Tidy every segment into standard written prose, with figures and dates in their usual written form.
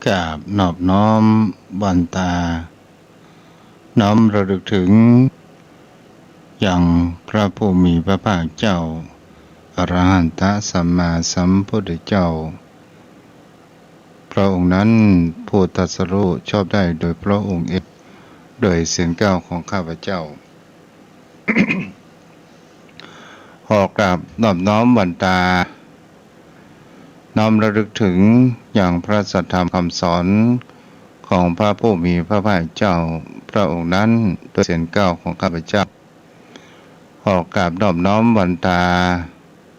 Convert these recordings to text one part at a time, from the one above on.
กราบนอบน้อมบันตาน้อมระลึกถึงอย่างพระผู้มีพระภาคเจ้าอรหันตสัมมาสัมพุทธเจ้าพระองค์นั้นผู้ตรัสรู้ชอบได้โดยพระองค์เองโดยเสียงก้าวของข้าพเจ้า ขอกราบนอบน้อมบันตาน้อมระลึกถึงอย่างพระสัทธรรมคำสอนของพระผู้มีพระภาคเจ้าพระองค์นั้นโดยเสียงก้าวของข้าพเจ้าขอกราบนอบน้อมบันตา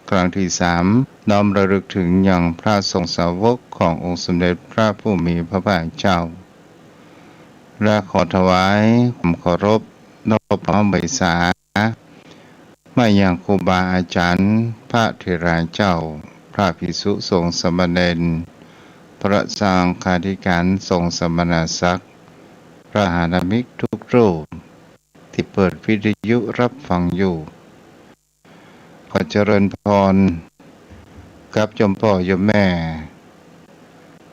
ครั้งที่3น้อมระลึกถึงอย่างพระสงฆ์สาวกขององค์สมเด็จพระผู้มีพระภาคเจ้าและขอถวายความเคารพนอบน้อมใบสามาอย่างครูบาอาจารย์พระเถราเจ้าพระภิกษุสงฆ์สามเณรพระสังฆาธิการสงฆ์สมณศักดิ์พระหานามิกทุกรูปที่เปิดวิทยุรับฟังอยู่ขอเจริญพรกับโยมพ่อโยมแม่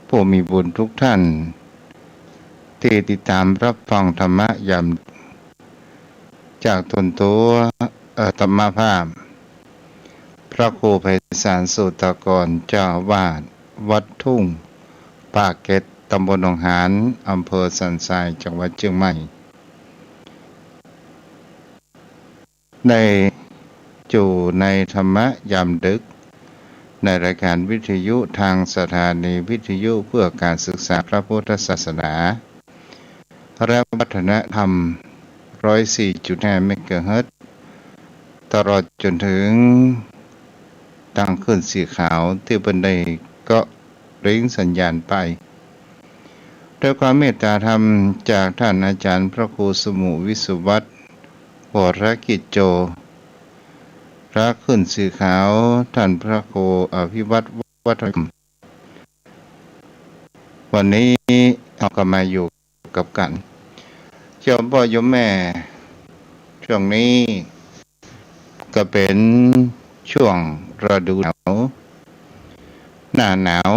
ผู้มีบุญทุกท่านที่ติดตามรับฟังธรรมะยามจากตนตัวธรรมภาพพระครูไพศาลสุตกรเจ้าอาวาสวัดทุ่งปากเกร็ดตำบลหนองหานอำเภอสันทรายจังหวัดเชียงใหม่ได้อยู่ในธรรมะยามดึกในรายการวิทยุทางสถานีวิทยุเพื่อการศึกษาพระพุทธศาสนาและวัฒนธรรม 104.5 เมกะเฮิรตซ์ตลอดจนถึงตั้งขึ้นสีขาวที่บันไดก็ริ้งสัญญาณไปด้วยความเมตตาธรรมจากท่านอาจารย์พระครูสมุวิสุวัตรวรกิจโจพระขึ้นสีขาวท่านพระครูอภิวัตรวัฒนวันนี้เราก็มาอยู่กับกันโยมพ่อโยมแม่ช่วงนี้ก็เป็นช่วงฤดูหนาวหน้าหนาว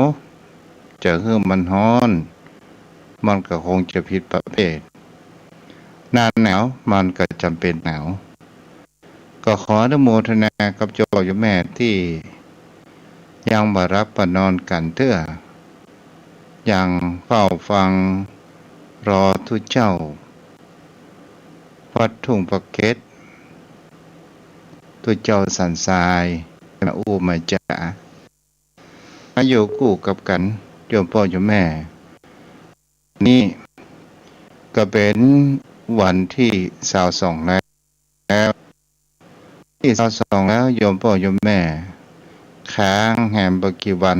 จะคือมันร้อนมันก็คงจะผิดประเภทหน้าหนาวมันก็จำเป็นหนาวก็ขออนุโมทนากับโยมแม่ที่ยังมารับประนอนกันเถอะยังเฝ้าฟังรอทุเจ้าวัดทุ่งปะเก็ดทุเจ้าสันทรายมาอู้มาจ๋ามาอยู่คู่กับกันโยมพ่อโยมแม่นี่ก็เป็นวันที่22แล้วที่22แล้วโยมพ่อโยมแม่ค้างแหมบกี่วัน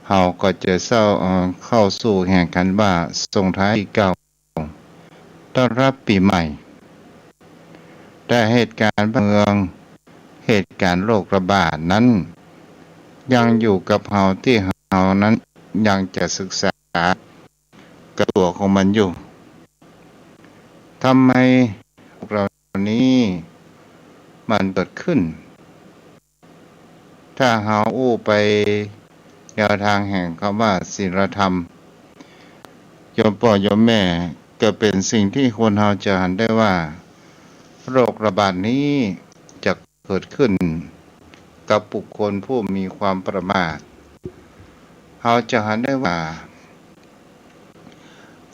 เฮาก็จะเข้าสู่แห่งกันว่าส่งท้ายปีเก่าต้อนรับปีใหม่แต่เหตุการณ์บ้านเมืองเหตุการณ์โรคระบาดนั้นยังอยู่กับเฮาที่เฮานั้นยังจะศึกษากับตัวของมันอยู่ทำไมเรานี้มันเกิดขึ้นถ้าเฮาอู้ไปแนวทางแห่งคำว่าศีลธรรมโยมพ่อโยมแม่ก็เป็นสิ่งที่คนเฮาจะหันได้ว่าโรคระบาดนี้จะเกิดขึ้นกับบุคคลผู้มีความประมาทเฮาจะหันได้ว่า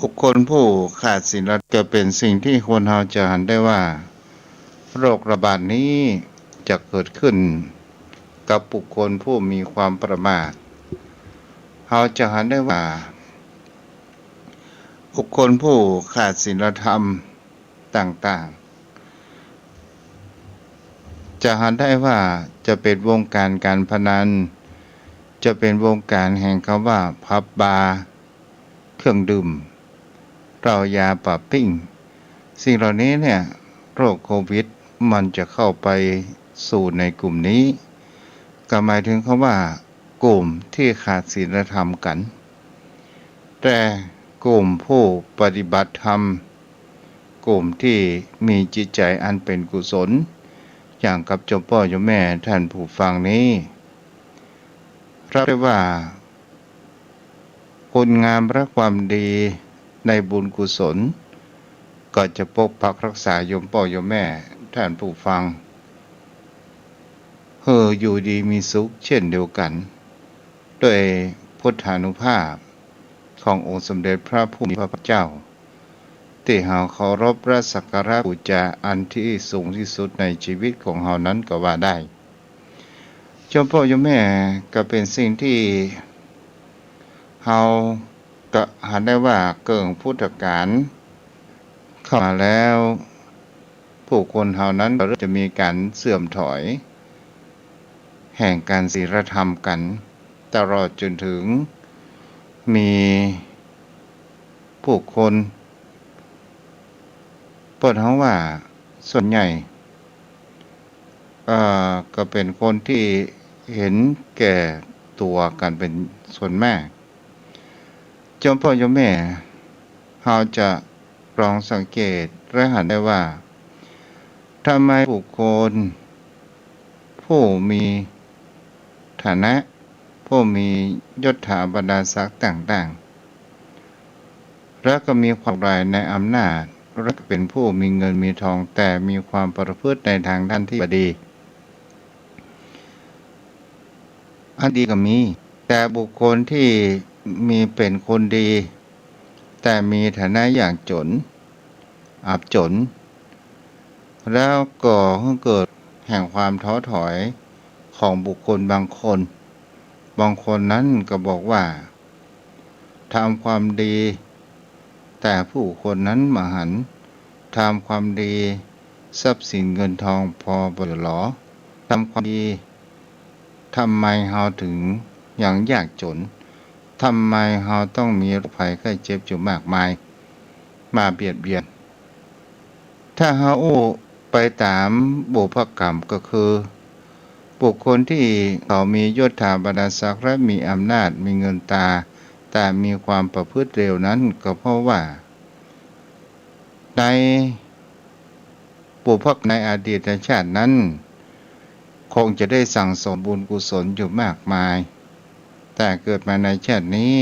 บุคคลผู้ขาดศีลจะเป็นสิ่งที่คนเฮาจะหันได้ว่าโรคระบาดนี้จะเกิดขึ้นกับบุคคลผู้มีความประมาทเฮาจะหันได้ว่าบุคคลผู้ขาดศีลธรรมต่างๆจะหันได้ว่าจะเป็นวงการการพนันจะเป็นวงการแห่งคำว่าผับบาร์เครื่องดื่มเหล้ายาปะปิ้งสิ่งเหล่านี้เนี่ยโรคโควิดมันจะเข้าไปสู่ในกลุ่มนี้ก็หมายถึงคำว่ากลุ่มที่ขาดศีลธรรมกันแต่กลุ่มผู้ปฏิบัติธรรมกลุ่มที่มีจิตใจอันเป็นกุศลอย่างกับโยมพ่อโยมแม่ท่านผู้ฟังนี้รับได้ว่า คุณงามและความดีในบุญกุศลก็จะปกปักรักษาโยมพ่อโยมแม่ท่านผู้ฟังอยู่ดีมีสุขเช่นเดียวกันด้วยพุทธานุภาพขององค์สมเด็จพระผู้มีพระภาคเจ้าที่เราเคารพและสักการะบูชาอันที่สูงที่สุดในชีวิตของเรานั้นก็ว่าได้โยมพ่อโยมแม่ก็เป็นสิ่งที่เราก็หันได้ว่าเกิงพุทธกาลเข้ามาแล้วผู้คนเหล่านั้นก็เริ่มจะมีการเสื่อมถอยแห่งการศีลธรรมกันตลอดจนถึงมีผู้คนเปิดห้องว่าส่วนใหญ่ก็เป็นคนที่เห็นแก่ตัวกันเป็นส่วนมากโยมพ่อโยมแม่เราจะลองสังเกตและหันได้ว่าทำไมบุคคลผู้มีฐานะผู้มียศถาบรรดาศักดิ์ต่างๆและก็มีความรายในอำนาจและก็เป็นผู้มีเงินมีทองแต่มีความประพฤติในทางด้านที่ไม่ดีอันดีก็มีแต่บุคคลที่มีเป็นคนดีแต่มีฐานะอย่างจนอับจนแล้วก็เกิดแห่งความท้อถอยของบุคคลบางคนนั้นก็บอกว่าทำความดีแต่ผู้คนนั้นมหันต์ทำความดีทรัพย์สินเงินทองพอบ่หรอทำความดีทำไมเราถึงอย่างยากจนทำไมเราต้องมีโรคภัยไข้เจ็บอยู่มากมายมาเบียดเบียนถ้าเราไปตามบุพกรรมก็คือบุคคลที่เขามียศถาบรรดาศักดิ์และมีอำนาจมีเงินตาแต่มีความประพฤติเลวนั้นก็เพราะว่าในบุพกรรมในอดีตชาตินั้นคงจะได้สั่งสมบุญกุศลอยู่มากมายแต่เกิดมาในชาตินี้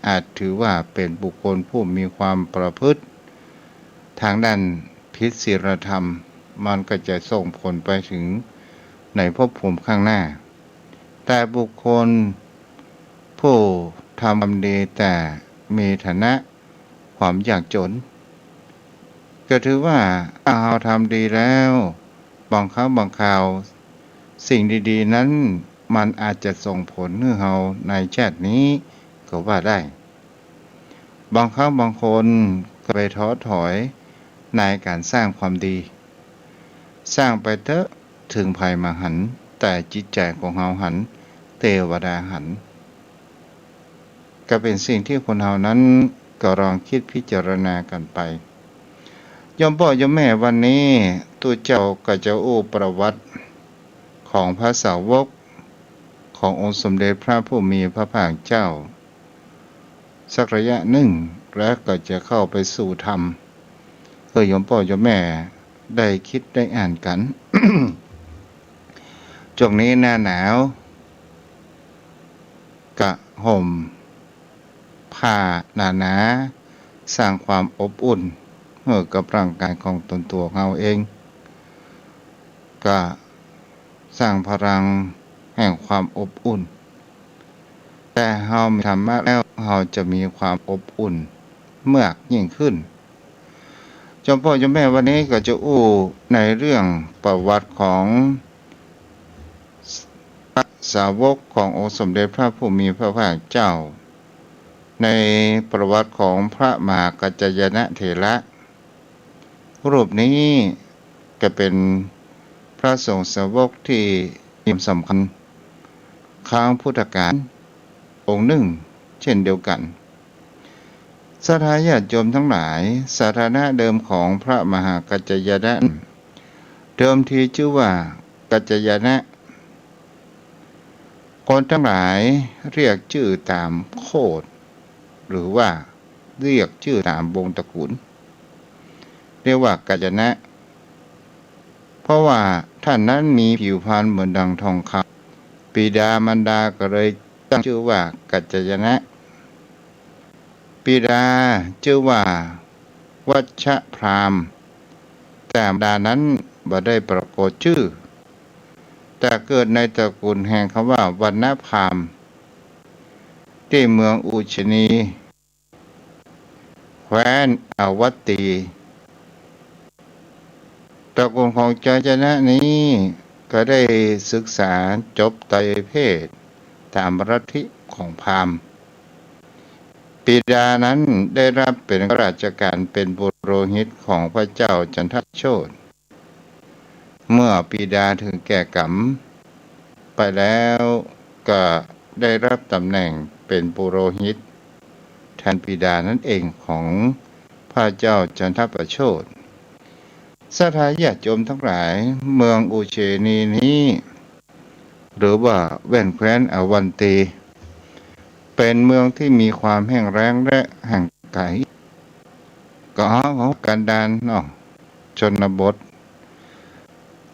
อาจถือว่าเป็นบุคคลผู้มีความประพฤติทางด้านผิดศีลธรรมมันก็จะส่งผลไปถึงในภพภูมิข้างหน้าแต่บุคคลผู้ทำความดีแต่มีฐานะความยากจนก็ถือว่าถ้าเราทำดีแล้วบางครั้งบางคราวสิ่งดีๆนั้นมันอาจจะส่งผลให้เราในชาตินี้ก็ว่าได้บางครั้งบางคนก็ไปท้อถอยในการสร้างความดีสร้างไปเถอะถึงภัยมาหันแต่จิตใจของเราหันเทวดาหันก็เป็นสิ่งที่คนเรานั้นก็ลองคิดพิจารณากันไปโยมพ่อโยมแม่วันนี้ตัวเจ้าก็จะประวัติของพระสาวกขององค์สมเด็จพระผู้มีพระภาคเจ้าสักระยะหนึ่งแล้วก็จะเข้าไปสู่ธรรมโยมพ่อโยมแม่ได้คิดได้อ่านกัน ช่วงนี้หน้าหนาวกะห่มผ้าหนาสร้างความอบอุ่นให้กับร่างกายของตนตัวเราเองก็สร้างพลังแห่งความอบอุ่นแต่เรามีธรรมะแล้วเราจะมีความอบอุ่นเมื่อยิ่งขึ้นจอมพ่อจอมแม่วันนี้ก็จะในเรื่องประวัติของสาวกขององค์สมเด็จพระผู้มีพระภาคเจ้าในประวัติของพระมหากัจจายนะเถระรูปนี้ก็เป็นพระสงฆ์สาวกที่มีสำคัญครั้งพุทธกาลองค์หนึ่งเช่นเดียวกันศรัทธาญาติโยมทั้งหลายสถานะเดิมของพระมหากัจจายนะเดิมทีชื่อว่ากัจจายนะคนทั้งหลายเรียกชื่อตามโคตรหรือว่าเรียกชื่อตามวงตระกูลเรียกว่ากัจจายนะเพราะว่าท่านนั้นมีผิวพรรณเหมือนดังทองคำบิดามารดาก็เลยตั้งชื่อว่ากัจจายนะ ปิดาชื่อว่าวัชพราหมณ์แต่บิดานั้นบ่ได้ปรากฏชื่อแต่เกิดในตระกูลแห่งคำว่าวรรณพราหมณ์ที่เมืองอุชนีแคว้นอวัตตีตระกูลของจานะนี้ก็ได้ศึกษาจบไตรเพศตามลัทธิของพราหมณ์ปิดานั้นได้รับเป็นข้าราชการเป็นปุโรหิตของพระเจ้าจันทโชตเมื่อปิดาถึงแก่กรรมไปแล้วก็ได้รับตำแหน่งเป็นปุโรหิตแทนปิดานั่นเองของพระเจ้าจันทประโชตศรัทธาญาติโยมทั้งหลายเมืองอุเชนีนี้หรือว่าแว่นแคว้นอวันตีเป็นเมืองที่มีความแห้งแล้งและห่างไกลก็ของกันดารเนาะชนบท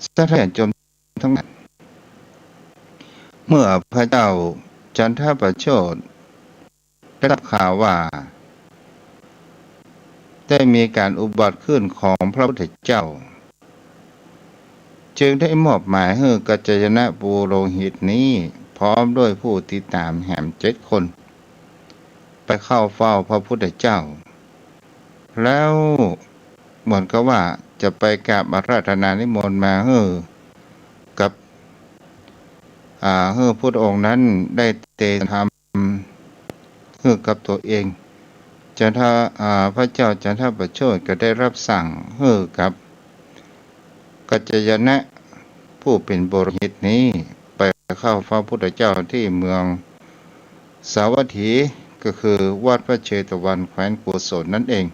ศรัทธาญาติโยมทั้งหลายเมื่อพระเจ้าจันทประโชตได้รับข่าวว่าได้มีการอุบัติขึ้นของพระพุทธเจ้าจึงได้มอบหมายให้กัจจยนะปุโรหิตนี้พร้อมด้วยผู้ติดตามแหม7 คนไปเข้าเฝ้าพระพุทธเจ้าแล้วเหมือนกับว่าจะไปกราบอาราธนานิมนต์มากับพุทธองค์นั้นได้เตธรรมกับตัวเองพระเจ้าจันทประโชตก็ได้รับสั่งกับกัจจยนะผู้เป็นปุโรหิตนี้ไปเข้าเฝ้าพระพุทธเจ้าที่เมืองสาวัตถีก็คือวัดพระเชตวันแคว้นโกศลนั่นเอง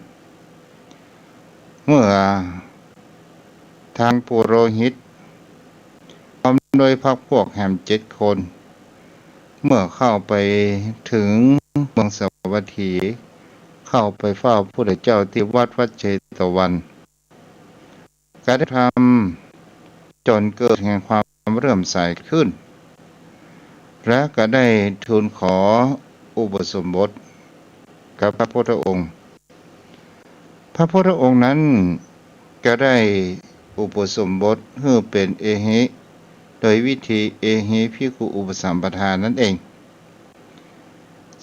เมื่อทางปุโรหิตพร้อมโดยพรรคพวกแหม7 คนเมื่อเข้าไปถึงเมืองสาวัตถีเข้าไปเฝ้าพระพุทธเจ้าที่วัดพระเชตวันการได้ทำจนเกิดแห่งความเริ่อมใสขึ้นและก็ได้ทูลขออุปสมบทกับพระพุทธองค์พระพุทธองค์นั้นก็ได้อุปสมบทให้เป็นเอหิโดยวิธีเอหิภิกขุอุปสัมปทานนั่นเอง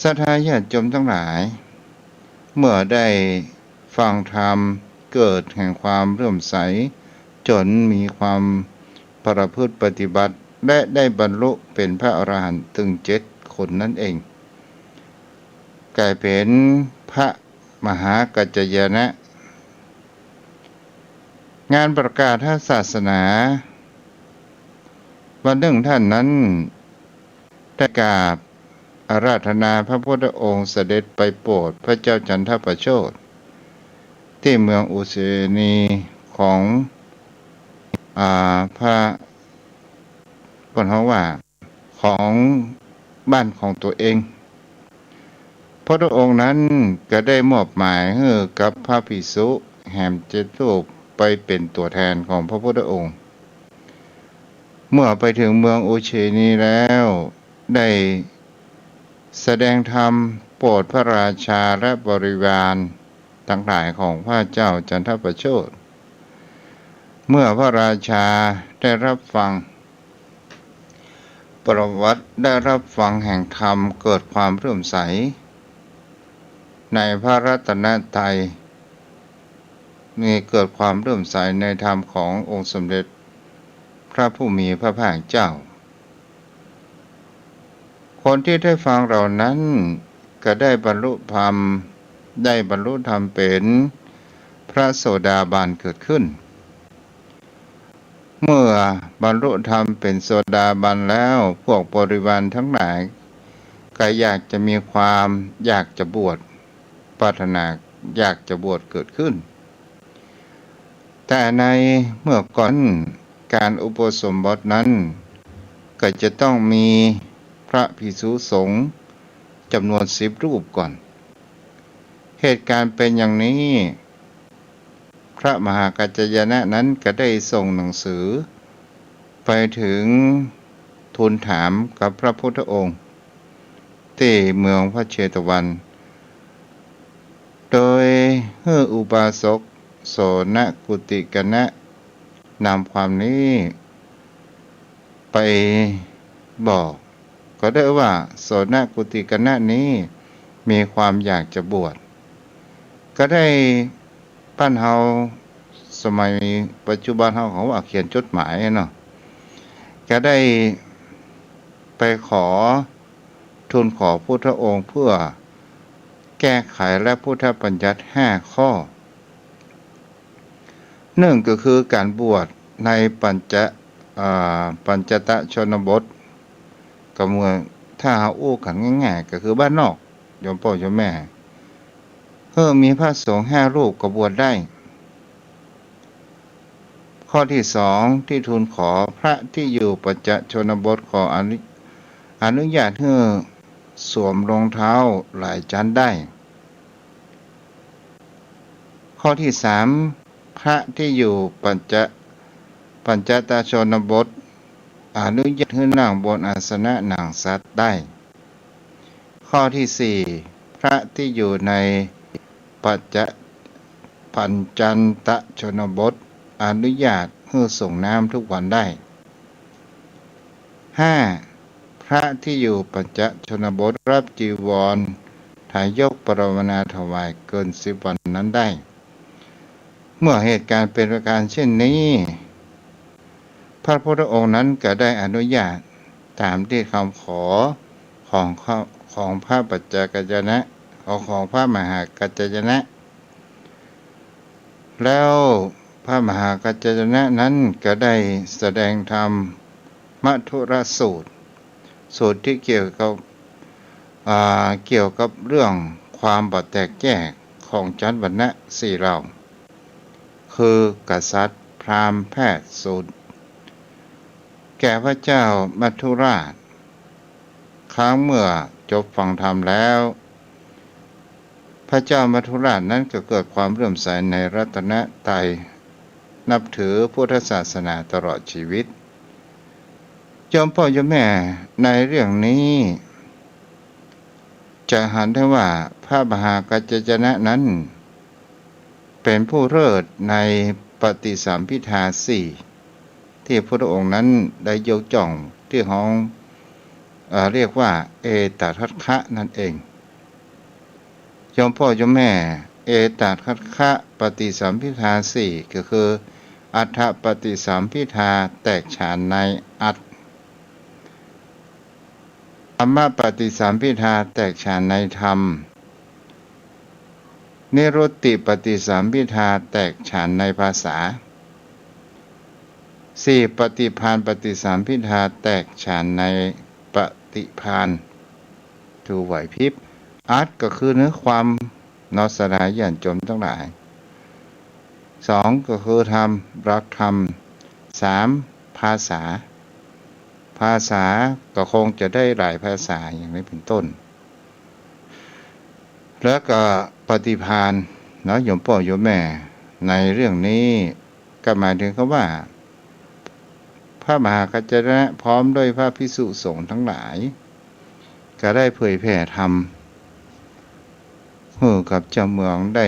ศรัทธาญาติโยมทั้งหลายเมื่อได้ฟังธรรมเกิดแห่งความเลื่อมใสจนมีความประพฤติปฏิบัติและได้บรรลุเป็นพระอรหันต์ถึง7 คนนั่นเองกลายเป็นพระมหากัจจยนะงานประกาศศาสนาวันหนึ่งท่านนั้นได้กราบอาราธนาพระพุทธองค์เสด็จไปโปรดพระเจ้าจันทประโชตที่เมืองอุเชนีของพระก่อนเขาว่าของบ้านของตัวเองพระองค์นั้นก็ได้มอบหมายให้กับพระภิกษุแหม7 รูปไปเป็นตัวแทนของพระพุทธองค์เมื่อไปถึงเมืองอุเชนีแล้วได้แสดงธรรมโปรดพระราชาและบริวารทั้งหลายของพระเจ้าจันทประโชตเมื่อพระราชาได้รับฟังประวัติได้รับฟังแห่งธรรมเกิดความเลื่อมใสในพระรัตนตรัยมีเกิดความเลื่อมใสในธรรมขององค์สมเด็จพระผู้มีพระภาคเจ้าคนที่ได้ฟังเหล่านั้นก็ได้บรรลุธรรมเป็นพระโสดาบันเกิดขึ้นเมื่อบรรลุธรรมเป็นโสดาบันแล้วพวกบริวารทั้งหลายก็อยากจะมีความอยากจะบวชปรารถนาอยากจะบวชเกิดขึ้นแต่ในเมื่อก่อนการอุปสมบทนั้นก็จะต้องมีพระภิกษุสงฆ์จำนวน10 รูปก่อนเหตุการณ์เป็นอย่างนี้พระมหากัจจยนะนั้นก็ได้ส่งหนังสือไปถึงทูลถามกับพระพุทธองค์ที่เมืองพระเชตวัน โดยให้อุบาสกโสนกุติกนะนำความนี้ไปบอกก็ได้ว่าโสนกุติกนะนี้มีความอยากจะบวชก็ได้ปั้นเฮาสมัยปัจจุบันเฮาเขาว่าเขียนจดหมายเนาะก็ได้ไปขอทูลขอพุทธองค์เพื่อแก้ไขและพุทธบัญญัติ5 ข้อหนึ่งก็คือการบวชในปัญจตชนบทก็เมื่อถ้าหาอู้กันง่ายๆก็คือบ้านนอกโยมพ่อโยมแม่มีพระสงฆ์5 รูปก็บวชได้ข้อที่2ที่ทูลขอพระที่อยู่ปัญจชนบทขออนุญาตให้สวมรองเท้าหลายชั้นได้ข้อที่3พระที่อยู่ปัญจตชนบทอนุญาตให้นั่งบนอาสนะหนังสัตว์ได้ข้อที่4พระที่อยู่ในปัญจันตชนบทอนุญาตให้ส่งน้ำทุกวันได้5พระที่อยู่ปัญจชนบทรับจีวรถ่ายยกปรวนาถวายเกิน10 วันนั้นได้เมื่อเหตุการณ์เป็นประการเช่นนี้พระพุทธองค์นั้นก็ได้อนุญาตตามที่คำขอของพระปัจจกัจจนะของพระมหากัจจนะแล้วพระมหากัจจนะนั้นก็ได้แสดงธรรมมัทุรสูตรที่เกี่ยวกับเรื่องความบ่แตกแยกของชั้นวรรณะ4 เหล่าคือกษัตริย์พราหมณ์แพทย์สูตรแก่พระเจ้ามัทุราชครั้งเมื่อจบฟังธรรมแล้วพระเจ้ามัทุราชนั้นก็เกิดความเลื่อมใสในรัตนตรัยนับถือพุทธศาสนาตลอดชีวิตโยมพ่อโยมแม่ในเรื่องนี้จะหันได้ว่าพระมหากัจจนะนั้นเป็นผู้เลิศในปฏิสัมภิทา4ที่พระองค์นั้นได้ยกย่องที่ของเรียกว่าเอตทัคคะนั่นเองโยมพ่อโยมแม่เอตทัคคะปฏิสัมภิทา4ก็คืออัฏฐปฏิสัมภิทาแตกฉานในอัตธรรมปฏิสัมภิทาแตกฉานในธรรมนิรุตติปฏิสัมภิทาแตกฉานในภาษา4ปฏิภาณปฏิสัมภิทาแตกฉานในปฏิภาณคือไหวพริบอัตก็คือเนื้อความนอสดาญาณจมทั้งหลาย2ก็คือธรรมรักธรรม3ภาษาก็คงจะได้หลายภาษาอย่างนี้เป็นต้นแล้วก็ปฏิภาณเนาะโยมพ่อโยมแม่ในเรื่องนี้ก็หมายถึงคำว่าพระมหากัจจนะพร้อมด้วยพระภิกษุสงฆ์ทั้งหลายก็ได้เผยแผ่ธรรมให้กับเจ้าเมืองได้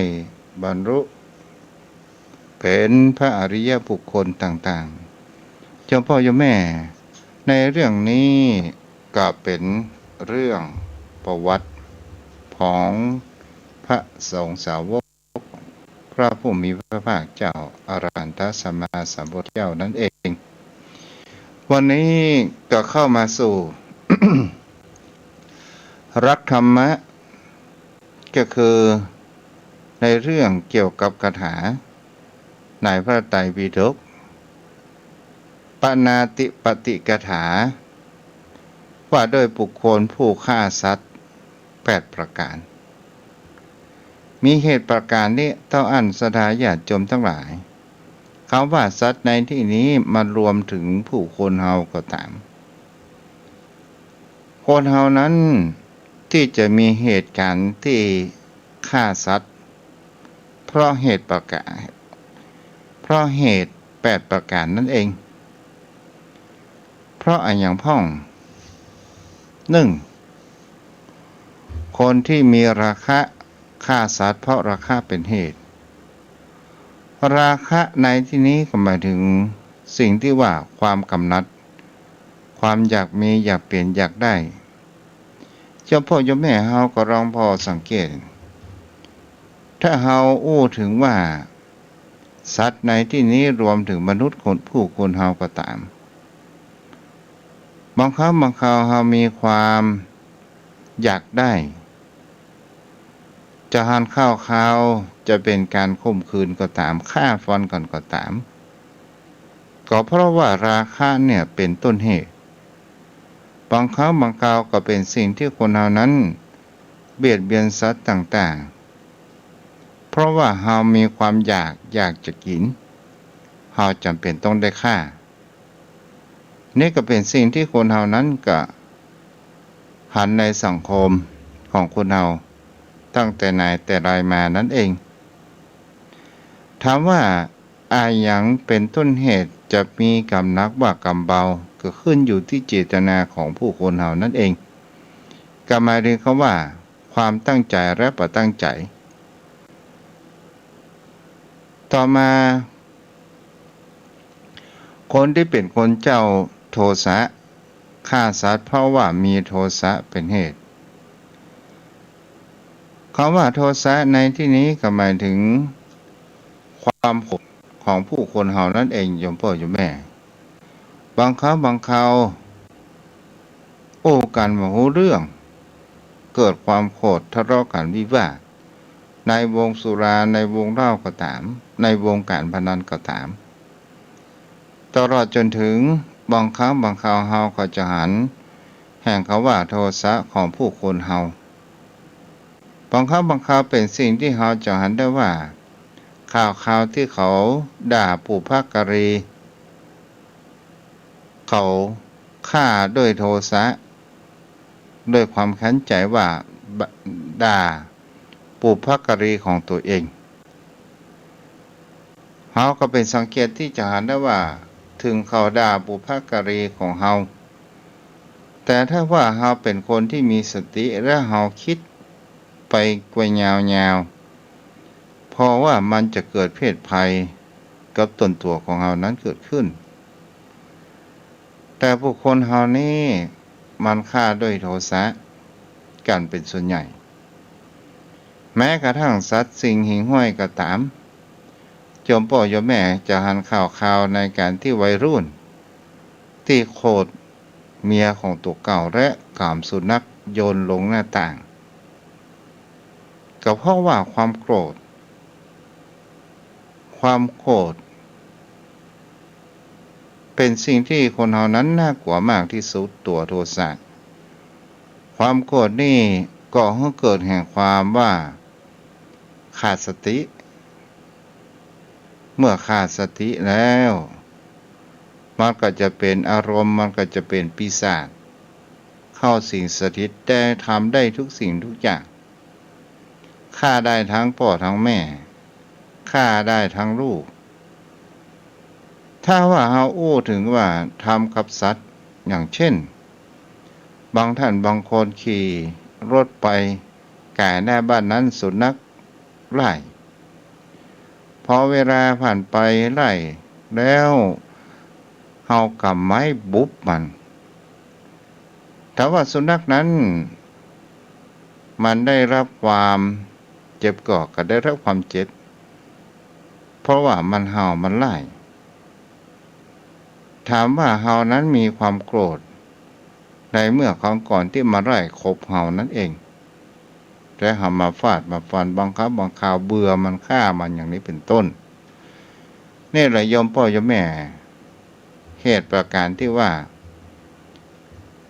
บรรลุเป็นพระอริยบุคคลต่างๆเจ้าพ่อโยมแม่ในเรื่องนี้ก็เป็นเรื่องประวัติของพระสงฆ์สาวกพระผู้มีพระภาคเจ้าอรหันตสัมมาสัมพุทธเจ้านั่นเองวันนี้ก็เข้ามาสู่ รักธรรมะก็คือในเรื่องเกี่ยวกับคาถาในพระไตรปิฎกปณาติปฏิกถาว่าโดยบุคคลผู้ฆ่าสัตว์8 ประการมีเหตุประการนี้ต้องอันสดาญาติโยมทั้งหลายคำว่าสัตว์ในที่นี้มันรวมถึงผู้คนเฮาก็ตามคนเฮานั้นที่จะมีเหตุการณ์ที่ฆ่าสัตว์เพราะเหตุ8 ประการนั่นเองเพราะอันอย่างพ่อง1คนที่มีราคะ ฆ่าสัตว์เพราะราคะเป็นเหตุราคะในที่นี้ก็หมายถึงสิ่งที่ว่าความกำหนัดความอยากมีอยากเปลี่ยนอยากได้เจ้าพ่อเจ้าแม่เฮาก็ลองพอสังเกตถ้าเฮาอู้ถึงว่าสัตว์ในที่นี้รวมถึงมนุษย์คนผู้คนเฮาก็ตามบางครั้งบางคราวเฮามีความอยากได้จะทานข้าวขาวจะเป็นการข่มขืนก็ตามฆ่าฟันกันก็ตามก็เพราะว่าราคะเนี่ยเป็นต้นเหตุบางครั้งบางคราวก็เป็นสิ่งที่คนเฮานั้นเบียดเบียนสัตว์ต่างๆเพราะว่าเฮามีความอยากจะกินเฮาจำเป็นต้องได้ฆ่านี่ก็เป็นสิ่งที่คนเฮานั้นก็หันในสังคมของคนเฮาตั้งแต่ไหนแต่ไรมานั่นเองถามว่าหยังเป็นต้นเหตุจะมีกรรมหนักว่ากรรมเบาก็ขึ้นอยู่ที่เจตนาของผู้คนเฮานั่นเองก็หมายถึงคำว่าความตั้งใจและบ่ตั้งใจต่อมาคนที่เป็นคนเจ้าโทสะฆ่าสัตว์เพราะว่ามีโทสะเป็นเหตุคำว่าโทสะในที่นี้ก็หมายถึงความโกรธของผู้คนเฮานั่นเองโยมพ่อโยมแม่บางครั้งบางคราวโอ้กันบ่รู้เรื่องเกิดความโกรธทะเลาะกันวิวาทในวงสุราในวงเหล้าก็ตามในวงการพนันก็ตามตลอดจนถึงบางครั้งบางคราวเฮาก็จะหันแห่งคำว่าโทสะของผู้คนเฮาบางครั้งบางคราวเป็นสิ่งที่เฮาจะหันได้ว่าข่าวที่เขาด่าปุพการีเขาฆ่าด้วยโทสะด้วยความแค้นใจว่าด่าปุพการีของตัวเองเฮาก็เป็นสังเกตที่จะหันได้ว่าถึงเขาด่าปุพการีของเฮาแต่ถ้าว่าเฮาเป็นคนที่มีสติและเฮาคิดไปกว่ายาวๆเพราะว่ามันจะเกิดเพศภัยกับตนตัวของเฮานั้นเกิดขึ้นแต่บุคคลเฮานี้มันฆ่าด้วยโทสะกันเป็นส่วนใหญ่แม้กระทั่งสัตว์สิ่งหิ่งห้อยก็ตามโยมพ่อโยมแม่จะหันข่าวในการที่วัยรุ่นที่โคตรเมียของตัวเก่าและกามสุนัขโยนลงหน้าต่างก็เพราะว่าความโกรธเป็นสิ่งที่คนเฮานั้นน่ากลัวมากที่สุดตัวโทสะความโกรธนี่ก่อให้เกิดแห่งความว่าขาดสติเมื่อขาดสติแล้วมันก็จะเป็นอารมณ์มันก็จะเป็นปีศาจเข้าสิงสถิตแต่ทำได้ทุกสิ่งทุกอย่างฆ่าได้ทั้งพ่อทั้งแม่ฆ่าได้ทั้งลูกถ้าว่าเฮาอู้ถึงว่าทำกับสัตว์อย่างเช่นบางท่านบางคนขี่รถไปแก่หน้าบ้านนั้นสุนัขไล่พอเวลาผ่านไปไล่แล้วเฮากำไม้บุบมันถ้าว่าสุนัขนั้นมันได้รับความเจ็บก็ได้รับความเจ็บเพราะว่ามันเห่ามันไล่ถามว่าเห่านั้นมีความโกรธในเมื่อครั้งก่อนที่มาไล่ขบเห่านั่นเองแต่เห่ามาฟาดมาฟันบางครั้งบางคราวเบื่อมันฆ่ามันอย่างนี้เป็นต้นนี่แหละโยมพ่อโยมแม่เหตุประการที่ว่า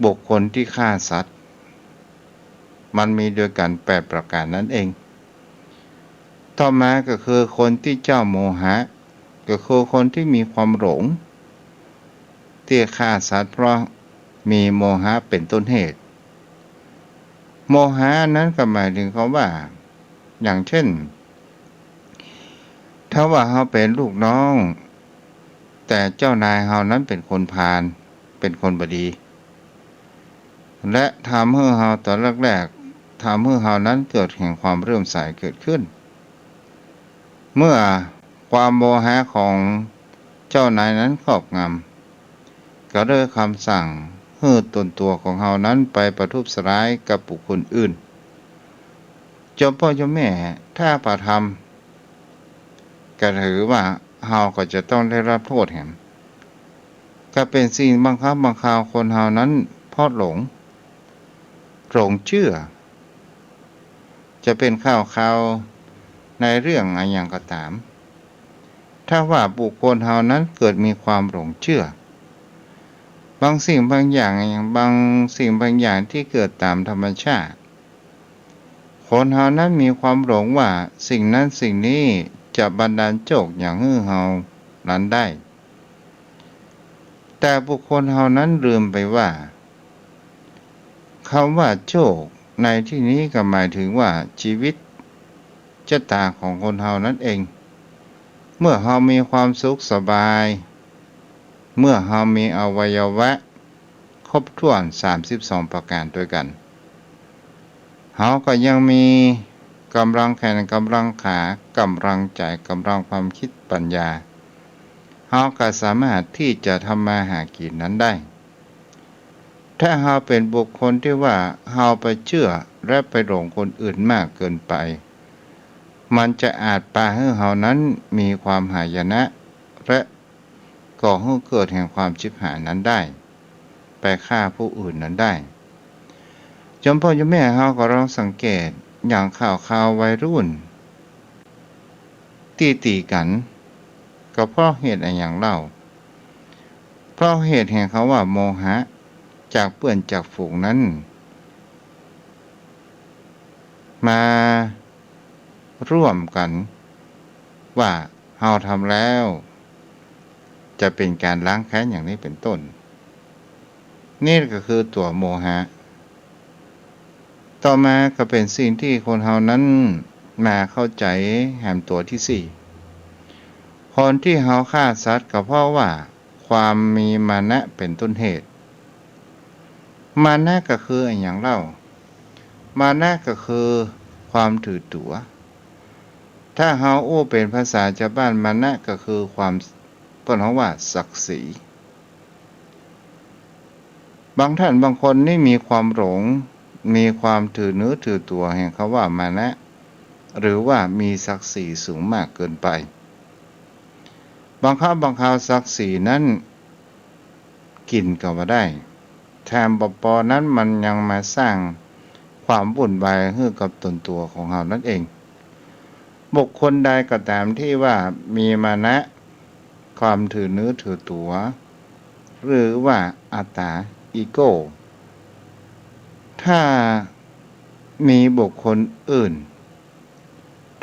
บุคคลที่ฆ่าสัตว์มันมีด้วยกัน8ประการนั่นเองต่อมาก็คือคนที่เจ้าโมหะก็คือคนที่มีความหลงที่ฆ่าสัตว์เพราะมีโมหะเป็นต้นเหตุโมหะนั้นก็หมายถึงเขาว่าอย่างเช่นถ้าว่าเขาเป็นลูกน้องแต่เจ้านายเขานั้นเป็นคนพาลเป็นคนบดีและทำให้เขาตอนแรก ทำให้เฮานั้นเกิดแห่งความเรื่อมใสเกิดขึ้นเมื่อความโมหะของเจ้านายนั้นครอบงำก็เลยคำสั่งให้ตนตัวของเฮานั้นไปประทุษร้ายกับบุคคลอื่นเจ้าพ่อเจ้าแม่ถ้าประทำก็ถือว่าเฮาก็จะต้องได้รับโทษแห่งก็เป็นสิ่งบังคับบังคับคนเฮานั้นเพราะหลงเชื่อจะเป็นข่าวในเรื่องอะไรอย่างก็ตามถ้าว่าบุคคลเฮานั้นเกิดมีความหลงเชื่อบางสิ่งบางอย่างที่เกิดตามธรรมชาติคนเฮานั้นมีความหลงว่าสิ่งนั้นสิ่งนี้จะบันดาลโชคอย่างฮือเฮานั้นได้แต่บุคคลเฮานั้นลืมไปว่าคำว่าโชคในที่นี้ก็หมายถึงว่าชีวิตชะตาของคนเฮานั้นเองเมื่อเฮามีความสุขสบายเมื่อเฮามีอวัยวะครบถ้วน32ประการด้วยกันเฮาก็ยังมีกำลังแขนกำลังขากำลังใจกำลังความคิดปัญญาเฮาก็สามารถที่จะทำมาหากินนั้นได้ถ้าเฮาเป็นบุคคลที่ว่าเฮาไปเชื่อและไปหลงคนอื่นมากเกินไปมันจะอาจพาให้เฮานั้นมีความหายนะและก่อให้เกิดแห่งความชิบหายนั้นได้ไปฆ่าผู้อื่นนั้นได้จนพ่อจนแม่เฮาก็ลองสังเกตอย่างข่าววัยรุ่นตีกันก็เพราะเหตุอะไรอย่างเล่าเพราะเหตุแห่งเขาว่าโมหะจากเพื่อนจากฝูงนั้นมาร่วมกันว่าเฮาทำแล้วจะเป็นการล้างแค้นอย่างนี้เป็นต้นนี่ก็คือตัวโมหะต่อมาก็เป็นสิ่งที่คนเฮานั้นมาเข้าใจแห่งตัวที่สี่คนที่เฮาฆ่าสัตว์ก็เพราะว่าความมีมานะเป็นต้นเหตุมานะก็คืออย่างเล่ามานะก็คือความถือตัวถ้าเฮาอู้เป็นภาษาชาวบ้านมานะก็คือความเปิ้นเฮาว่าศักดิ์ศรีบางท่านบางคนนี่มีความหลงมีความถือเนื้อถือตัวแห่งเขาว่ามานะหรือว่ามีศักดิ์ศรีสูงมากเกินไปบางครั้งบางคราวศักดิ์ศรีนั้นกินก็ว่าได้แถมปอนั้นมันยังมาสร้างความวุ่นวายให้กับตนตัวของเรานั่นเองบุคคลใดก็ตามที่ว่ามีมานะความถือเนื้อถือตัวหรือว่าอัตตาอีโก้ถ้ามีบุคคลอื่น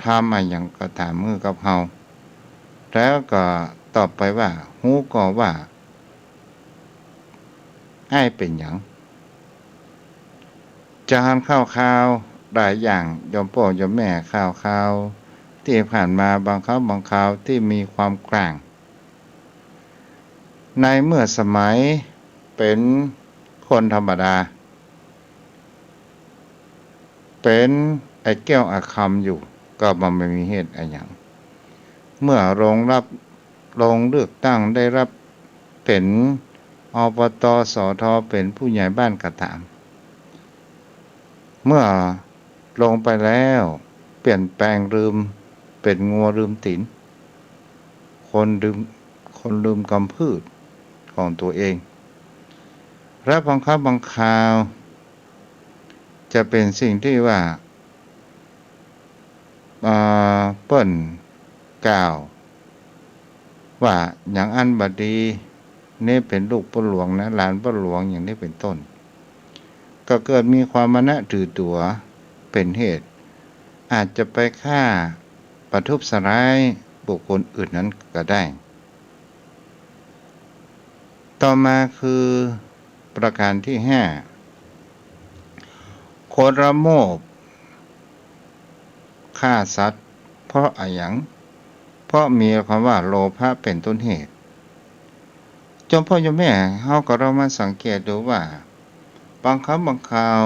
ทำอะไรอย่างก็ตามมือกับเฮาแล้วก็ตอบไปว่าฮู้ก็ว่าไอ้เป็นหยังจานข้าวหลายอย่างยอมพ่อยอมแม่ข้าวที่ผ่านมาบางครั้งบางคราวที่มีความกลางในเมื่อสมัยเป็นคนธรรมดาเป็นไอ้แก้วอาคำอยู่ก็มันไม่มีเหตุอะไรอย่างเมื่อลงเลือกตั้งได้รับเป็นอบต.สท.เป็นผู้ใหญ่บ้านก็ตามเมื่อลงไปแล้วเปลี่ยนแปลงลืมเป็นงัวลืมตีนคนลืมกำพืชของตัวเองและบางครั้งบางคราวจะเป็นสิ่งที่ว่าเปิ้นกล่าวว่าอย่างอันบดีนี่เป็นลูกพ่อหลวงนะหลานพ่อหลวงอย่างนี้เป็นต้นก็เกิดมีความมานะถือตัวเป็นเหตุอาจจะไปฆ่าประทุษร้ายบุคคลอื่นนั้นก็ได้ต่อมาคือประการที่ห้าคนละโมบฆ่าสัตว์เพราะอะไรอย่างเพราะมีคำว่าโลภะเป็นต้นเหตุจนพ่อจนแม่เฮาก็เรามาสังเกตดูว่าบางครั้งบางคราว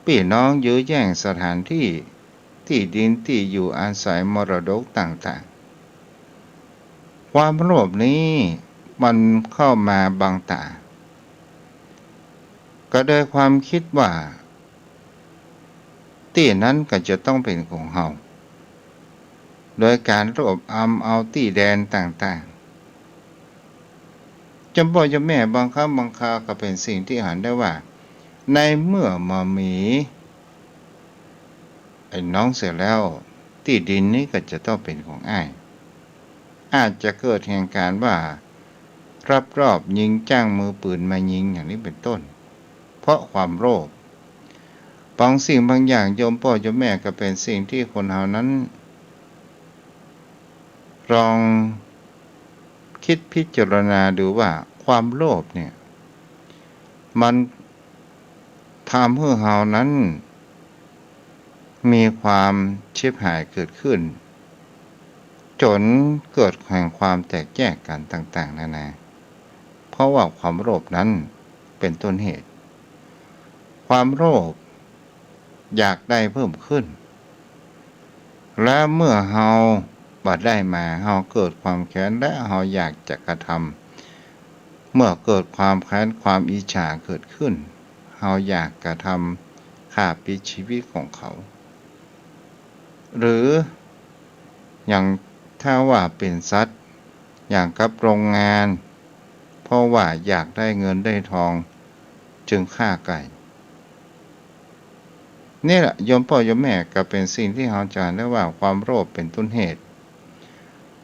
พี่น้องยื้อแย่งสถานที่ที่ดินที่อยู่อาศัยมรดกต่างๆความโลภนี้มันเข้ามาบังตาก็โดยความคิดว่าที่นั้นก็จะต้องเป็นของเฮาโดยการรวบเอาที่แดนต่างๆจำพ่อจำแม่บางครั้งบางคราวก็เป็นสิ่งที่เห็นได้ว่าในเมื่อมามีไอ้น้องเสร็จแล้วที่ดินนี้ก็จะต้องเป็นของอ้ายอาจจะเกิดเหตุการณ์ว่ารับรอบยิงจ้างมือปืนมายิงอย่างนี้เป็นต้นเพราะความโลภบางสิ่งบางอย่างโยมพ่อโยมแม่ก็เป็นสิ่งที่คนเฮานั้นลองคิดพิจารณาดูว่าความโลภเนี่ยมันทำให้เฮานั้นมีความชิบหายเกิดขึ้นจนเกิดแห่งความแตกแยกกันต่างๆนานาเพราะว่าความโลภนั้นเป็นต้นเหตุความโลภอยากได้เพิ่มขึ้นและเมื่อเฮาบัดได้มาเฮาเกิดความแค้นและเฮาอยากจะกระทำเมื่อเกิดความแค้นความอิจฉาเกิดขึ้นเฮาอยากกระทำฆ่าปิดชีวิตของเขาหรืออย่างถ้าว่าเป็นสัตว์อย่างกับโรงงานเพราะว่าอยากได้เงินได้ทองจึงฆ่าไก่นี่แหละโยมพ่อโยมแม่ก็เป็นสิ่งที่เราจะได้ว่าความโลภเป็นต้นเหตุ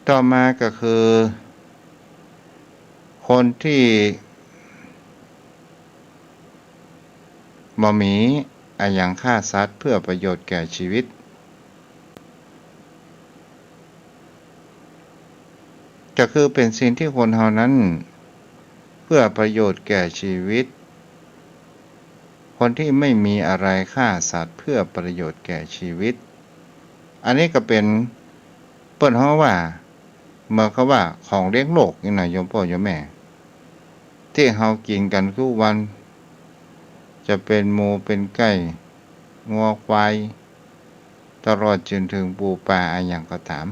ต่อมาก็คือคนที่บ่มีอย่างฆ่าสัตว์เพื่อประโยชน์แก่ชีวิตก็คือเป็นสิ่งที่คนเฮานั้นเพื่อประโยชน์แก่ชีวิตคนที่ไม่มีอะไรฆ่าสัตว์เพื่อประโยชน์แก่ชีวิตอันนี้ก็เป็นเปิ้นเฮาว่าเมื่อเขาว่าของเลี้ยงโลกนี่นะโยมพ่อโยมแม่ที่เฮากินกันทุกวันจะเป็นหมูเป็นไก่งัวควายตลอดจนถึงปูปลาอะไรอย่างก็ตาม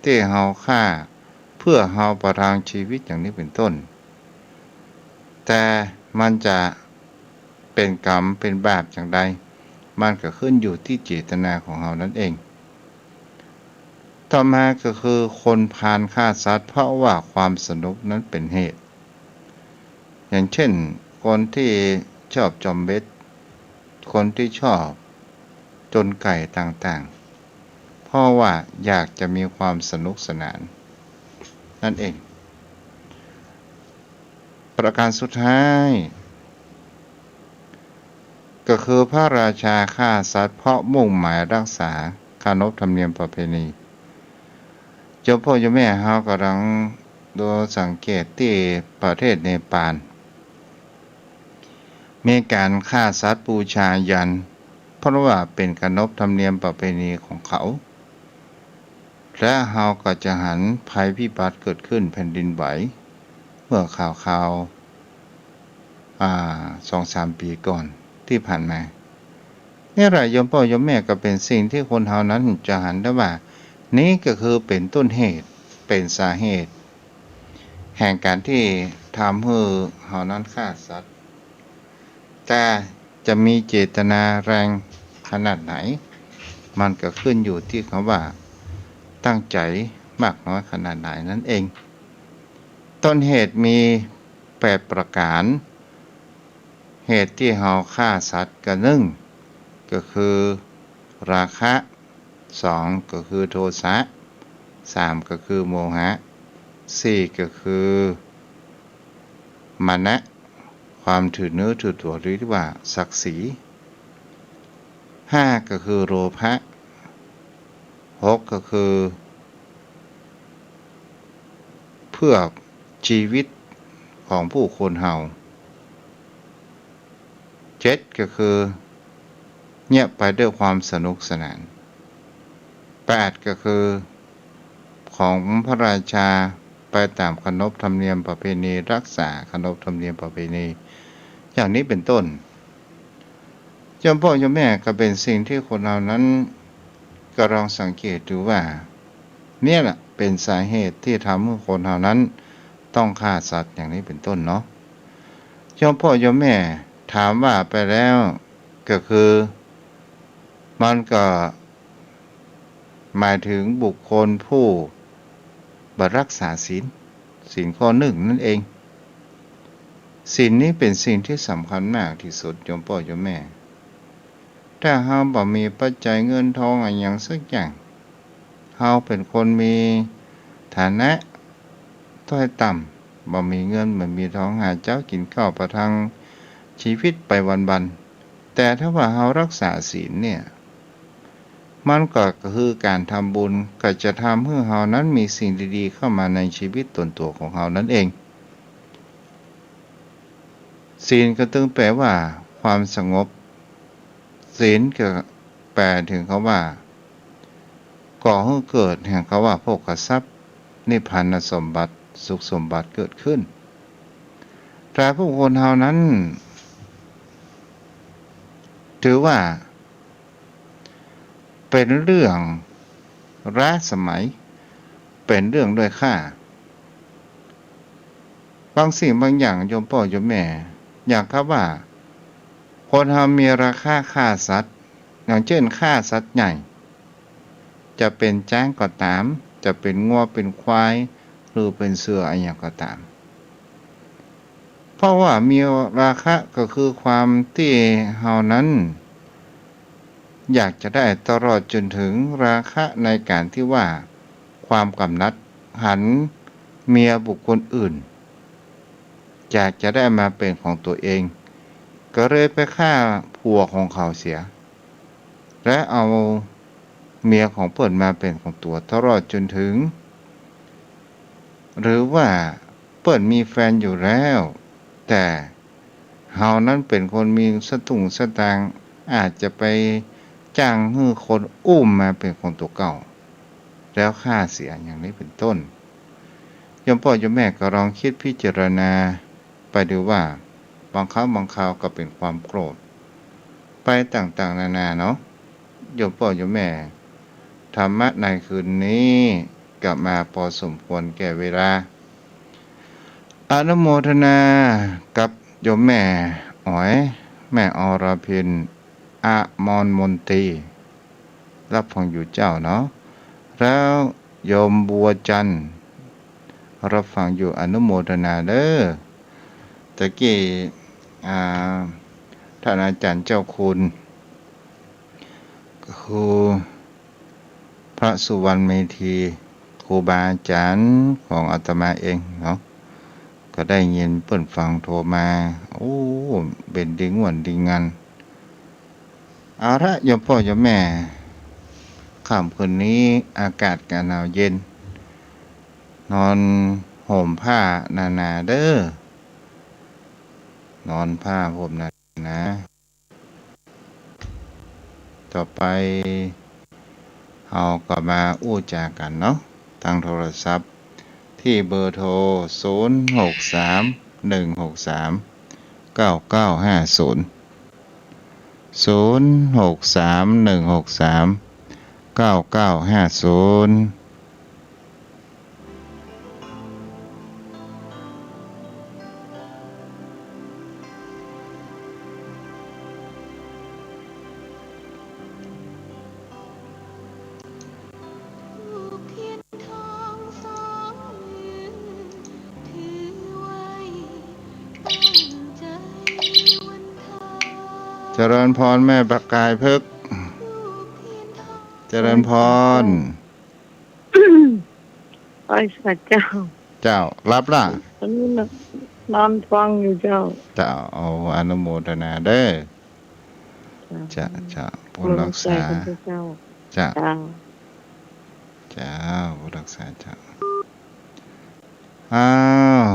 ที่เฮาฆ่าเพื่อเฮาประทังชีวิตอย่างนี้เป็นต้นแต่มันจะเป็นกรรมเป็นบาปอย่างใดมันก็ขึ้นอยู่ที่เจตนาของเฮานั่นเองต่อมาก็คือคนพาลฆ่าสัตว์เพราะว่าความสนุกนั้นเป็นเหตุอย่างเช่นคนที่ชอบจอมเบ็ดคนที่ชอบจนไก่ต่างๆเพราะว่าอยากจะมีความสนุกสนานนั่นเองประการสุดท้ายก็คือพระราชาฆ่าสัตว์เพราะมุ่งหมายรักษาขนบธรรมเนียมประเพณีเจ้าพ่อเจ้าแม่เฮากำลังดูสังเกตที่ประเทศเนปาลมีการฆ่าสัตว์บูชายันเพราะว่าเป็นขนบธรรมเนียมประเพณีของเขาและเฮาก็จะหันภัยพิบัติเกิดขึ้นแผ่นดินไหวเมื่อข่าว2-3 ปีก่อนที่ผ่านมานี่แหละโยมพ่อโยมแม่ก็เป็นสิ่งที่คนเฮานั้นจะหันได้ว่านี้ก็คือเป็นต้นเหตุเป็นสาเหตุแห่งการที่ทำให้เฮานั้นฆ่าสัตว์แต่จะมีเจตนาแรงขนาดไหนมันก็ขึ้นอยู่ที่เขาว่าตั้งใจมากน้อยขนาดไหนนั่นเองต้นเหตุมี8ประการเหตุที่เฮาฆ่าสัตว์ก็1ก็คือราคะ2ก็คือโทสะ3ก็คือโมหะ4ก็คือมานะความถือเนื้อถือตัวหรือว่าศักดิ์ศรี5ก็คือโลภะ6ก็คือเพื่อชีวิตของผู้คนเฮา7ก็คือเงียบไปด้วยความสนุกสนาน8ก็คือของพระราชาไปตามขนบธรรมเนียมประเพณีรักษาขนบธรรมเนียมประเพณีอย่างนี้เป็นต้น เจ้าพ่อเจ้าแม่ก็เป็นสิ่งที่คนเรานั้นก็ลองสังเกตดูว่าเนี่ยแหละเป็นสาเหตุที่ทำให้คนเรานั้นต้องฆ่าสัตว์อย่างนี้เป็นต้นเนาะเจ้าพ่อเจ้าแม่ถามว่าไปแล้วก็คือมันก็หมายถึงบุคคลผู้บ่รักษาศีลข้อหนึ่งนั่นเองศีลนี้เป็นสิ่งที่สำคัญมากที่สุดโยมพ่อโยมแม่ถ้าเฮาบ่มีปัจจัยเงินทองอะไรอย่างสักอย่างเฮาเป็นคนมีฐานะต้อยต่ำบ่มีเงินบ่มีทองหาเจ้ากินข้าวประทังชีวิตไปวันๆแต่ถ้าว่าเฮารักษาศีลเนี่ยมันก็คือการทำบุญก็จะทำให้เฮานั้นมีสิ่งดีๆเข้ามาในชีวิตตนตัวของเฮานั่นเองศีลก็ตึงแปลว่าความสงบศีลก็แปลถึงคำว่าก่อให้เกิดแห่งคำว่าโภคทรัพย์นิพพานสมบัติสุขสมบัติเกิดขึ้นแต่ผู้คนเฮานั้นถือว่าเป็นเรื่องล้าสมัยเป็นเรื่องด้วยค่าบางสิ่งบางอย่างโยมพ่อโยมแม่อย่างครับว่าคนเฮามีราคาฆ่าสัตว์อย่างเช่นฆ่าสัตว์ใหญ่จะเป็นช้างก็ตามจะเป็นงัวเป็นควายหรือเป็นเสืออะไรอย่างก็ตามเพราะว่ามีราคาก็คือความที่เฮานั้นอยากจะได้ตลอดจนถึงราคะในการที่ว่าความกำนัดหันเมียบุคคลอื่นอยากจะได้มาเป็นของตัวเองก็เลยไปฆ่าผัวของเขาเสียและเอาเมียของเปิ้นมาเป็นของตัวตลอดจนถึงหรือว่าเปิ้นมีแฟนอยู่แล้วแต่เฮานั้นเป็นคนมีสตุ้งสตางค์อาจจะไปจ้างให้คนอุ้มมาเป็นของตัวเก่าแล้วฆ่าเสียอย่างนี้เป็นต้นโยมพ่อโยมแม่ก็ลองคิดพิจารณาไปดูว่าบางครั้งบางคราวก็เป็นความโกรธไปต่างๆนานาเนาะโยมพ่อโยมแม่ธรรมะในคืนนี้กลับมาพอสมควรแก่เวลาอนุโมทนากับโยมแม่อ๋อยแม่อรพินอมรมนตรีรับฟังอยู่เจ้าเนาะแล้วโยมบัวจันทร์รับฟังอยู่อนุโมทนาเด้อตะกี้ท่านอาจารย์เจ้าคุณครูพระสุวรรณเมธีครูบาอาจารย์ของอาตมาเองเนาะก็ได้ยินเปิ้นฟังโทรมาโอ้เป็นดิ่งหวนดิ่งงันเอาละโยมพ่อโยมแม่ค่ำคืนนี้อากาศก็หนาวเย็นนอนห่มผ้าหนาๆเด้อนอนผ้าห่มหนานะต่อไปเราก็มาอู้จากันเนาะทางโทรศัพท์ที่เบอร์โทร0631639950 0631639950เจริญพรแม่ประกายพึกษ์เจริญพร ไอ้สัตว์เจ้า เจ้ารับล่ะ ตอนนี้นอนฟังอยู่เจ้า เจ้าเอาอนุโมทนาเด้อจะผู้รักษา เจ้า จะ เจ้า ผู้รักษาเจ้าอ้าว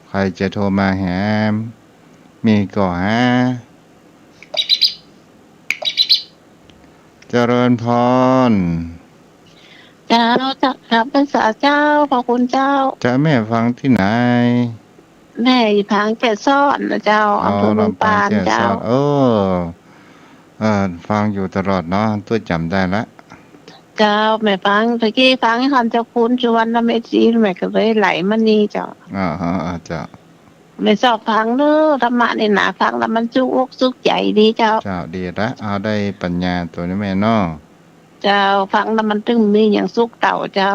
ใครจะโทรมาแหมมีก่อฮะเจริญพร เจ้าจะรับภาษาเจ้าขอบคุณเจ้า จะแม่ฟังที่ไหน แม่อยู่ทางแก่ซ่อนนะเจ้าอำเภอเมืองปานเจ้า โอ้ ฟังอยู่ตลอดเนาะตัวจำได้ละเจ้าแม่ฟังเมื่อกี้ฟังให้คำเจ้าคุณชวนแล้วแม่จีแม่ก็เลยไหลมานี่เจ้าอาจจะไม่ชอบฟังเด้อธรรมะนี่นะฟังแล้วมันจุกอกสุขใจดีเจ้าเจ้าดีละเอาได้ปัญญาตัวนี้แม่เนาะเจ้าฟังแล้วมันตึงมีอย่างสุขเต่าเจ้า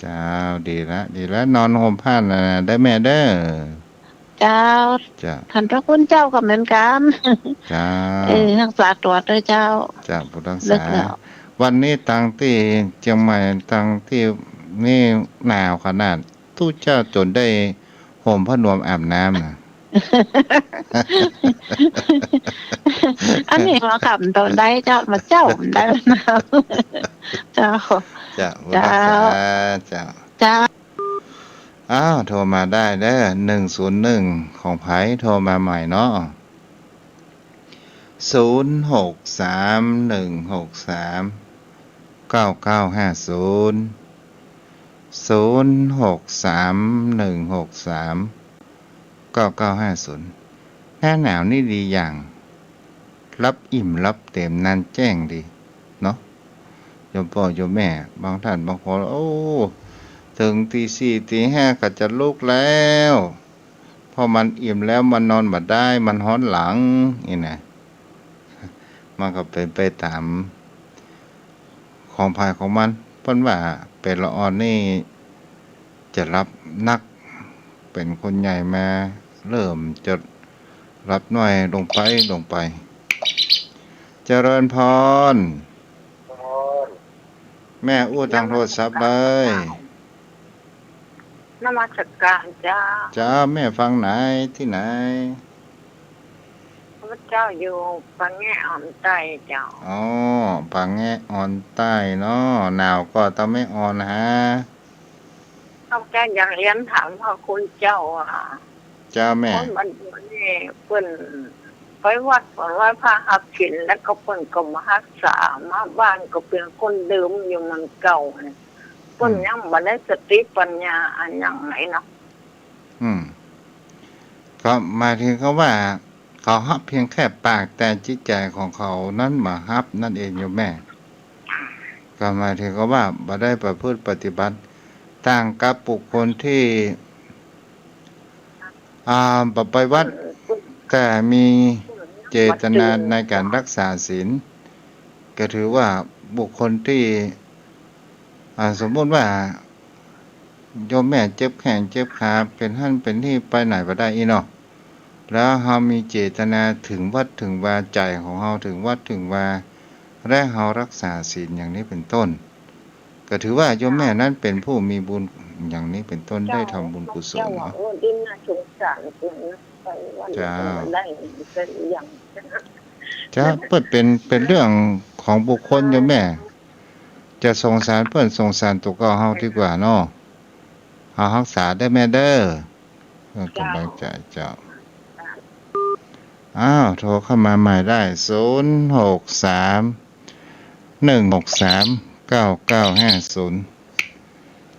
เจ้าดีละดีละนอนห่มผ้าน่ะได้แม่เด้อเจ้าจ้าท่านพระคุณเจ้าก็เหมือนกัน เจ้า รักษาตัวด้วยเจ้าเจ้าผู้รักษาเลิกแล้ววันนี้ตังที่เชียงใหม่ตังที่นี่หนาวขนาดตู้เจ้าจนได้ห่มผ้านวมอาบน้ำนะ อันนี้มาขับตอนได้เจ้ามาเจ้ามันได้แล้วนะเจ้าจ้าผู้รักษาเจ้าเจ้าอ้าวโทรมาได้เด้อ101ของไผโทรมาใหม่เนาะ0631639950หน้าหนาวนี่ดีอย่างรับอิ่มรับเต็มนานแจ้งดีเนาะโยมพ่อโยมแม่บางท่านบางคนโอ้ถึงตีสี่ตีห้าก็จะลุกแล้วพอมันอิ่มแล้วมันนอนบ่ได้มันฮ้อนหลังนี่นะมันก็เป็นไปตามของภายของมันเพิ่นว่าเป็นละออนนี่จะรับนักเป็นคนใหญ่มาเริ่มจะรับน้อยลงไปเจริญพรแม่อู้ทางโทรศัพท์เลยนมัสการจ้าจ้าแม่ฟังไหนที่ไหนพระเจ้าอยู่ปังแง่อ่อนใต้เจ้าอ๋อปังแง่อ่อนใต้เนาะหนาวก็ต้องไม่อ่อนฮะต้องแจ้งอย่างเรียนถามพ่อคุณเจ้าเจ้าแม่คนมันนี่เปิ้นไปวัดไหว้พระหักศีลแล้วก็เปิ้นก็มารักษามาบ้านก็เป็นคนเดิมอยู่มันเก่าเปิ้นยังบ่ได้สติปัญญาอันยังไหนเนาะก็หมายถึงเขาว่าเขาฮับเพียงแค่ปากแต่จิตใจของเขานั้นมาฮับนั่นเองโยมแม่ก็หมายถึงเขาว่าบ่ได้ประพฤติปฏิบัติต่างกับบุคคลที่ไปวัดแต่มีเจตนาในการรักษาศีลก็ถือว่าบุคคลที่สมมติว่าโยมแม่เจ็บแขนเจ็บขาเป็นหั่นเป็นที่ไปไหนบ่ได้อีเนาะแล้วเฮามีเจตนาถึงวัดถึงวาใจของเฮาถึงวัดถึงวาและเฮารักษาศีลอย่างนี้เป็นต้นก็ถือว่าโยมแม่นั้นเป็นผู้มีบุญอย่างนี้เป็นต้นได้ทำบุญกุศลเนาะจ้าจ้าเปิดเป็นเรื่องของบุคคลโยมแม่จะสงสารเพิ่นสงสารตัวก็เฮาดีกว่าเนาะเฮารักษาได้แม่เด้อกำลังใจเจ้าโทรเข้ามาใหม่ได้0631639950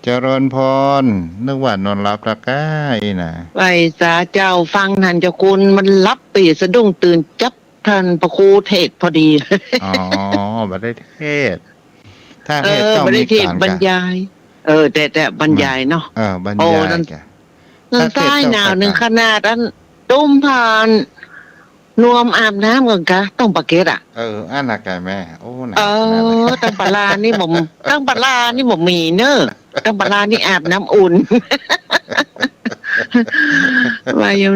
เจริญพรนึกว่านอนหลับละก้ายน่ะไหว้สาเจ้าฟังท่านเจ้าคุณมันรับปีสะดุ้งตื่นจับท่านพระครูเทศพอดีบ่ได้เทศถ้าเทศต้องมีการบรรยายแต่บรรยายเนาะบรรยายถ้าใต้หนาวนึงขนาดนั้นตุ้มผ่านนวมอาบน้ำกันกะต้องปะเกตอันน่ะไก่แม่โอ้น่ะตั้งปลานี่บ่ตั้งปลานี่บ่มีเน้อตั้งปลานี่อาบน้ำอุ่นว่ายัง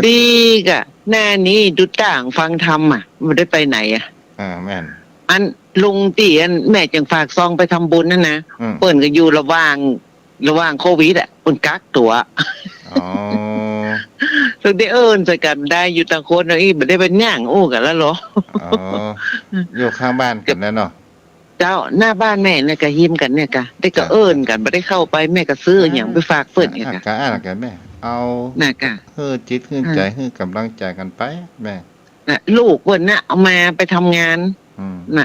ดีกะหน้านี้ดูต่างฟังธรรมบ่ได้ไปไหนแม่นอันลุงตีอันแม่จังฝากซองไปทำบุญนั่นนะเปิ้นก็อยู่ระหว่างโควิดเปิ้นกักตัวถึงได้ใส่กันได้อยู่ต่างคนนี่บ่ได้เป็นย่างกันแล้วเหรออยู่ข้างบ้านกันแล้วเนาะเจ้าหน้าบ้านแม่เนี่ยก็หิมกันเนี่ยก็ได้ก็กันบ่ได้เข้าไปแม่ก็ซื้อหยังไปฝากเพิ่นเนี่ยก็แม่เอาน่ะก็จิตใจกำลังใจกันไปแม่ลูกเพิ่นน่ะเอามาไปทำงานน่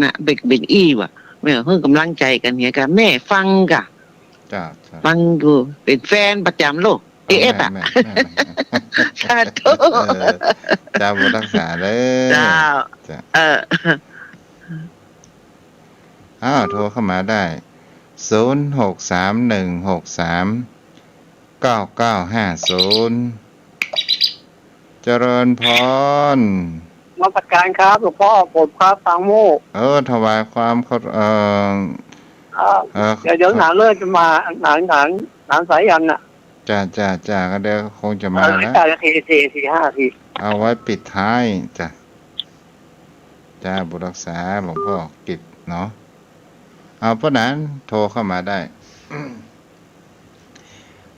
ะเบ็กอี้ว่ะแม่กำลังใจกันเนี่ยก็แม่ฟังกะจ้าฟังอยู่เป็นแฟนประจำโลก AF อ่ะสาธุ เจ้าบุรักษาเด้อ เจ้า จ้ะ โทรเข้ามาได้0631639950เจริญพร มาประการครับหลวงพ่อผมครับฟังโมก ถวายความเคารเดี๋ยวหนาเลิกจะมาหนานสายยันน่ะ จ้าก็เดี๋ยวคงจะมาแล้ว จ่ายที5 ที เอาไว้ปิดท้ายจ้าบุรักษาหลวงพ่อกิจเนาะเอาเพราะนั้นโทรเข้ามาได้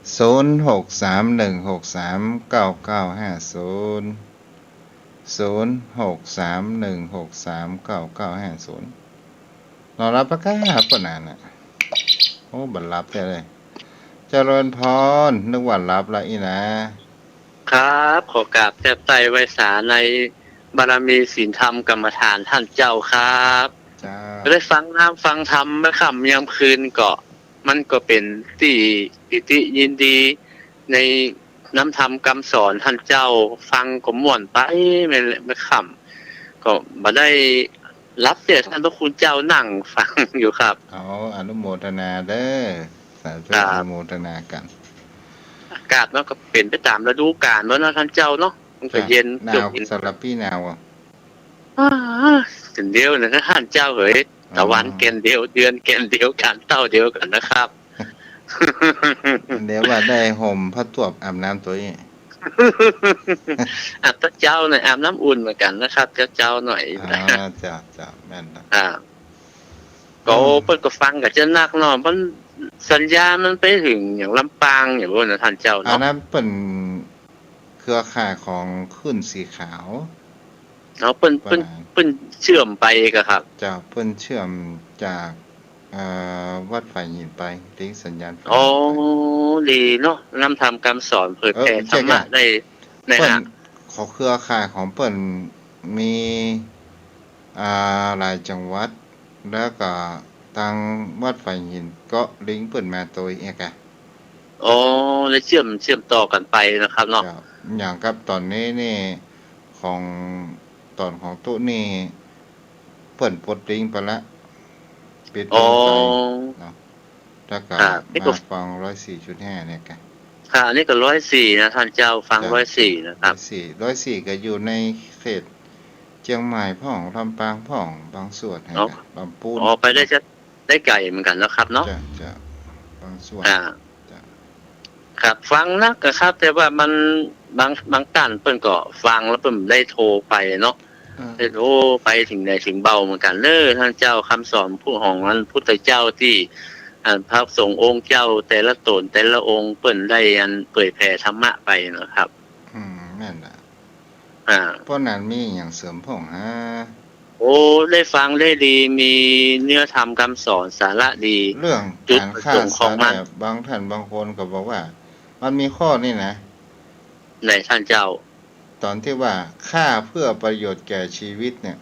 0631639950 เรารับประกาศปะนานน่ะโอ้บันรับได้เลยเจริญพรนึกว่ารับละอีนะครับ ขอกราบแทบไตรไวสาในบารมีศีลธรรมกรรมฐานท่านเจ้าครับ จ้า ได้ฟังน้ำฟังธรรมเมื่อค่ำยามคืนก็มันก็เป็นที่ปิติยินดีในน้ำธรรมคำสอนท่านเจ้าฟังก็ม่วนไปไม่ค่ำก็มาได้รับเสียท่านพระคุณเจ้านั่งฟังอยู่ครับ เอาอนุโมทนาเด้อสาธุ ครับ อนุโมทนากัน อากาศมันก็เป็นไปตามฤดูกาลแล้วนะท่านเจ้าเนาะมันก็เย็น หนาวสำหรับพี่หนาวอ่ะ ถึงเดียวนะท่านเจ้าเอ๋ยตะวันเกณฑ์เดียวเดือนเกณฑ์เดียวกันเต้าเดียวกันนะครับ เดี๋ยวว่าได้ห่มผ้าตวบอาบน้ำตัวนี้ อาบเจ้าหน่อยอาบน้ำอุ่นเหมือนกันนะครับเจ้าหน่อย จ้าแม่นนะ ก็เพิ่นก็ฟังกับเจ้านักเนาะมันสัญญาณมันไปถึงอย่างลำปางอย่างว่านะท่านเจ้า อัน เนาะ นั้นเป็นเครือข่ายของขึ้นสีขาว เนาะเพิ่นเชื่อมไปก็ครับ จะเพิ่นเชื่อมจากวัดฝ่ายหินไปลิงก์สัญญาณไฟ อ๋อดีเนาะนำทำคำสอนเผยแผ่ธรรมะได้ใน เปิ้น ฮะ ขอเครือข่ายของเปิ้นมีหลายจังหวัด แล้วก็ทางวัดฝ่ายหินก็ลิงก์เปิ้นมาตัวเองอะ อ๋อเลยเชื่อมต่อกันไปนะครับเนาะ จ้ะอย่างกับตอนนี้นี่ของตอนของตู้นี่เปิ่นปลดลิงก์ไปละปิดล อ๋อง ไปเนาะแล้วก็ ครับนี่ก็ มาฟัง104.5เนี่ยกัน ค่ะอันนี่ก็104นะท่านเจ้าฟัง104นะครับ 104ก็อยู่ในเขตเชียงใหม่พ่องลำปางพ่องบางส่วนให้กันลำพูน อ๋อไปได้ไกลเหมือนกันนะครับเนาะ จะบางส่วน จ้ะ ครับฟังนักครับ แต่ว่ามันบางท่านเพิ่นก็ฟังแล้วเพิ่นได้โทรไปเนาะได้โทรไปถึงไหนถึงเบาเหมือนกันท่านเจ้าคำสอนผู้ของนั้นพุทธเจ้าที่พระสงฆ์องค์เจ้าแต่ละตนแต่ละองค์เพิ่นได้เผยแผ่ธรรมะไปนะครับ แม่นน่ะ อ่า เพราะนั้นมีอย่างเสริมพ่องฮะ โอ้ได้ฟังได้ดีมีเนื้อธรรมคำสอนสาระดี เรื่อง จุด การ ประ ฆ่า สงค์ของมัน สัตว์บางท่านบางคนก็บอกว่า มันมีข้อนี่นะ ในท่านเจ้า ตอนที่ว่าฆ่าเพื่อประโยชน์แก่ชีวิตเนี่ย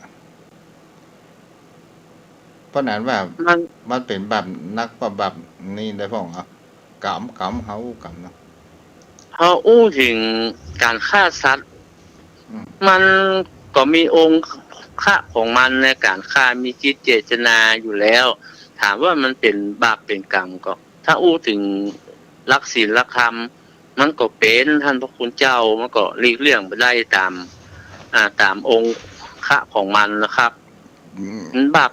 เพราะนั้นว่า มัน มันเป็นแบบนักประบับนี่ได้พ่องเหรอกำเฮากำเนาะ พออู้ถึงการฆ่าสัตว์ อืม มันก็มีองค์ค่าของมันในการฆ่ามีจิตเจตนาอยู่แล้ว ถามว่ามันเป็นบาปเป็นกรรมก็ ถ้าอู้ถึงรักศีลรักธรรมมันก็เป็นท่านพระคุณเจ้ามันก็หลีกเลี่ยงไปได้ตามองค์ค่าของมันนะครับ มันบาป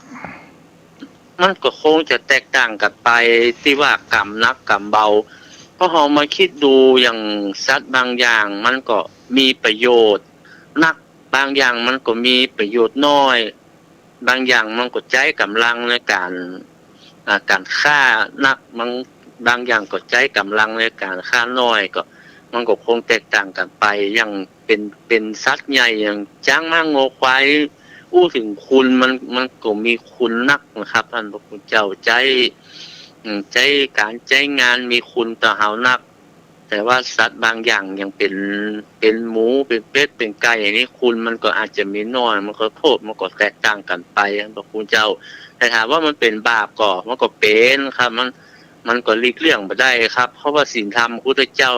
มันก็คงจะแตกต่างกันไปที่ว่ากรรมนักกรรมเบาเพราะเรามาคิดดูอย่างสัตว์บางอย่างมันก็มีประโยชน์นักบางอย่างมันก็มีประโยชน์น้อย บางอย่างมันก็ใช้กำลังในการฆ่านักบางอย่างก็ใช้กำลังในการฆ่าน้อยก็มันก็คงแตกต่างกันไปอย่างเป็นสัตว์ใหญ่อย่างช้างม้างัวควายอู้ถึงคุณมันก็มีคุณนักนะครับท่านพระคุณเจ้าใจการใจงานมีคุณต่อเฮานัก แต่ว่าสัตว์บางอย่างยังเป็นหมูเป็นเป็ดเป็นไก่อย่างนี้คุณมันก็อาจจะมีน้อยมันก็โทษมันก็แตกต่างกันไปท่านพระคุณเจ้า แต่ถามว่ามันเป็นบาปก็มันก็เป็นครับ มันก็หลีกเลี่ยงบ่ได้ครับ เพราะว่าศีลธรรมพระพุทธเจ้า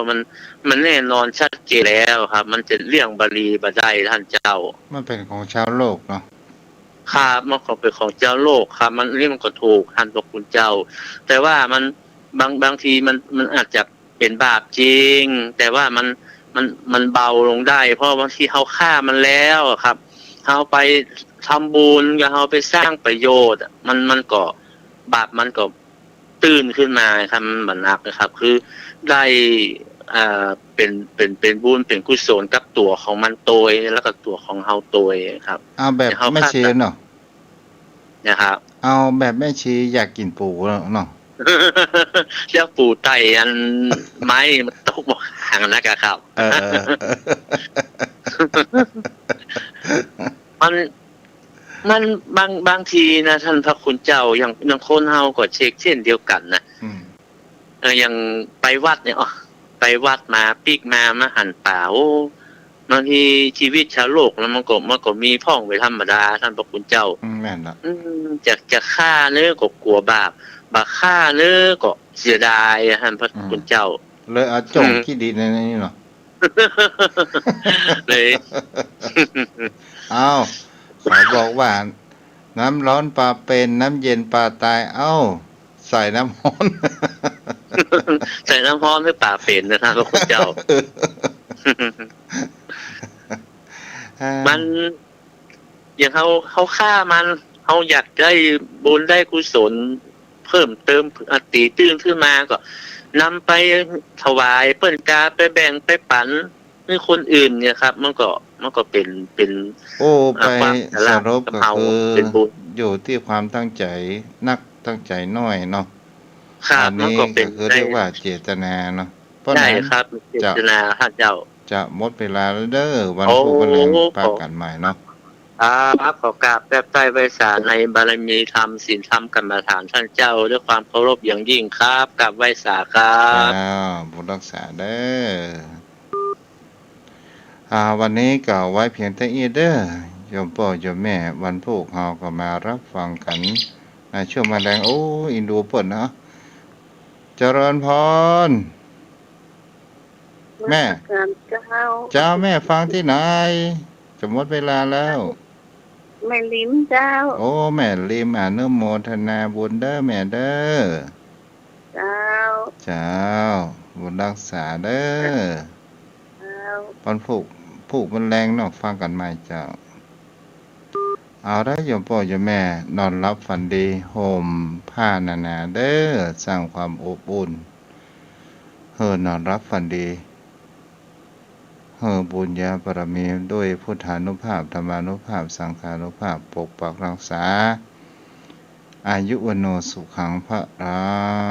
มันแน่นอนชัดเจนแล้วครับ มันจะเลี่ยงบาลีบ่ได้ท่านเจ้า มันเป็นของชาวโลกเนาะ ครับมันก็เป็นของเจ้าโลกครับ มันนี่มันก็ถูกท่านพระคุณเจ้า แต่ว่ามันบางทีมันอาจจะเป็นบาปจริง แต่ว่ามันเบาลงได้ เพราะบางทีเฮาฆ่ามันแล้วครับเฮาไปทำบุญกับเฮาไปสร้างประโยชน์มันก็บาปมันก็ตื่นขึ้นมาครับมันบ่หนักนะครับ คือได้เป็นบุญเป็นกุศลกับตัวของมันโตยแล้วก็ตัวของเฮาโตยครับ เอาแบบแม่ชีเนาะ นะครับ เอาแบบแม่ชีอยากกินปูเนาะ เจ้าปู่ไต่อันไม้มันตกบ่ห่างนะครับ มันบางทีนะท่านพระคุณเจ้าอย่างคนเฮาก็เช็คเช่นเดียวกันนะ อย่างไปวัดเนี่ยไปวัดมาปีกมาหันป่าโอ้บางทีชีวิตชาวโลกแล้วมันก็มีพ่องไปธรรมดาท่านพระคุณเจ้า แม่นละ จะฆ่าเนื้อก็กลัวบาปฆ่าเนื้อก็เสียดายท่านพระคุณเจ้า เลยเอาจงขี้ดีในนี้เนาะ เลย เอาเขาบอกว่า น้ำร้อนปลาเป็นน้ำเย็นปลาตายเอ้าใส่น้ำร้อน ใส่น้ำร้อนให้ป่าเป็นนะท่านพระคุณเจ้า มันอย่างเขาฆ่ามันเขาอยากได้บุญได้กุศลเพิ่มเติมอติตื้นขึ้นมาก็นำไปถวายเปิ้นกาไปแบ่งไปปันให้คนอื่นเนี่ยครับมันก็เป็น โอ้ไปสรุปก็คือ เป็นบุญ อยู่ที่ความตั้งใจนักตั้งใจน้อยเนาะ ครับ อัน มัน นี้ ก็เป็ ก็ น คือเรียกว่าเจตนาเนาะเพราะ ได้ นั้น ครับเจตนาท่านเจ้า จะหมดเวลาแล้วเด้อวัน โอ้ พุธวันแรงปากันใหม่เนาะ ครับขอกราบแทบใต้ไว้สาในบารมีธรรมศีลธรรมกรรมฐานท่านเจ้าด้วยความเคารพอย่างยิ่งครับกราบไว้สาครับ บุญรักษาเด้อวันนี้ก็ไว้เพียงเท่านี้เด้อโยมพ่อโยมแม่วันพุธเราก็มารับฟังกันในช่วงมาแรงโอ้อินดูเปิดเนาะเจริญพร แม่ เจ้าแม่ฟังที่ไหนจะหมดเวลาแล้ว แม่ลิ้มเจ้า โอ้แม่ลิมอนุโมทนาบุญเด้อแม่เด้อ เจ้า เจ้าบุญรักษาเด้อ เจ้า วันผูกมันแรงเนาะฟังกันใหม่เจ้า เอาได้โยมพ่อโยมแม่นอนรับฝันดีห่มผ้าหนาๆเด้อสร้างความอบอุ่นนอนรับฝันดีบุญญาบารมีด้วยพุทธานุภาพธรรมานุภาพสังฆานุภาพปกปักรักษาอายุวโนสุขังพระรัง